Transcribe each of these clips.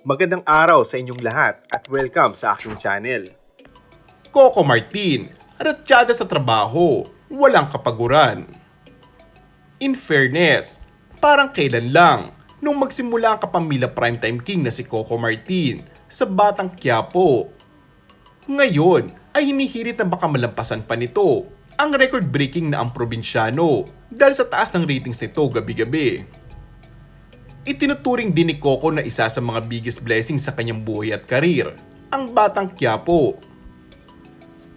Magandang araw sa inyong lahat at welcome sa aking channel. Coco Martin, ratsyada sa trabaho, walang kapaguran. In fairness, parang kailan lang nung magsimula ang kapamilya primetime king na si Coco Martin sa Batang Quiapo. Ngayon ay hinihirit na baka malampasan pa nito ang record-breaking na ang probinsyano dahil sa taas ng ratings nito gabi-gabi. Itinuturing din ni Coco na isa sa mga biggest blessings sa kanyang buhay at karir, ang Batang Quiapo.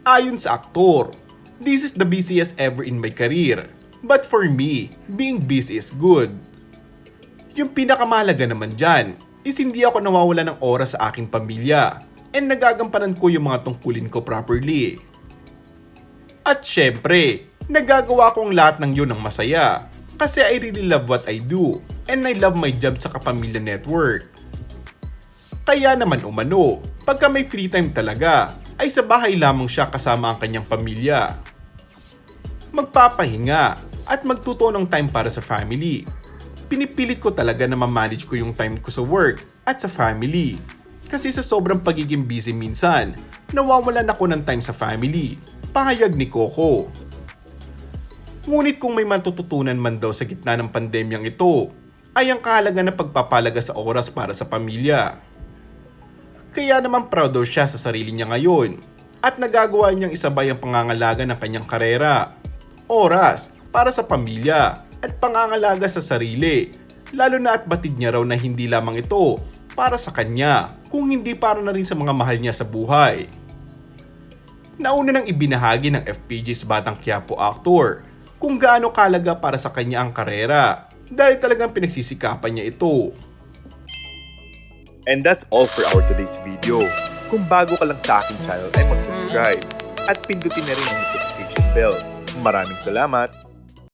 Ayon sa aktor, "This is the busiest ever in my career, but for me, being busy is good." Yung pinakamahalaga naman dyan is hindi ako nawawala ng oras sa aking pamilya and nagagampanan ko yung mga tungkulin ko properly. At syempre, nagagawa ko ang lahat ng yun ng masaya kasi I really love what I do and I love my job sa Kapamilya Network. Kaya naman umano, pagka may free time talaga, ay sa bahay lamang siya kasama ang kanyang pamilya. Magpapahinga at magtuto ng time para sa family. Pinipilit ko talaga na ma-manage ko yung time ko sa work at sa family. Kasi sa sobrang pagiging busy minsan, nawawalan ako ng time sa family. Pahayag ni Coco. Ngunit kung may matututunan man daw sa gitna ng pandemyang ito, ay ang kahalaga ng pagpapalaga sa oras para sa pamilya. Kaya naman proud daw siya sa sarili niya ngayon at nagagawa niyang isabay ang pangangalaga ng kanyang karera, oras para sa pamilya at pangangalaga sa sarili, lalo na at batid niya raw na hindi lamang ito para sa kanya, kung hindi para na rin sa mga mahal niya sa buhay. Nauna nang ibinahagi ng FPJ's Batang Quiapo actor kung gaano kalaga para sa kanya ang karera dahil talagang pinagsisikapan niya ito. And that's all for our today's video. Kung bago ka lang sa aking channel ay mag-subscribe at pindutin na rin ang notification bell. Maraming salamat!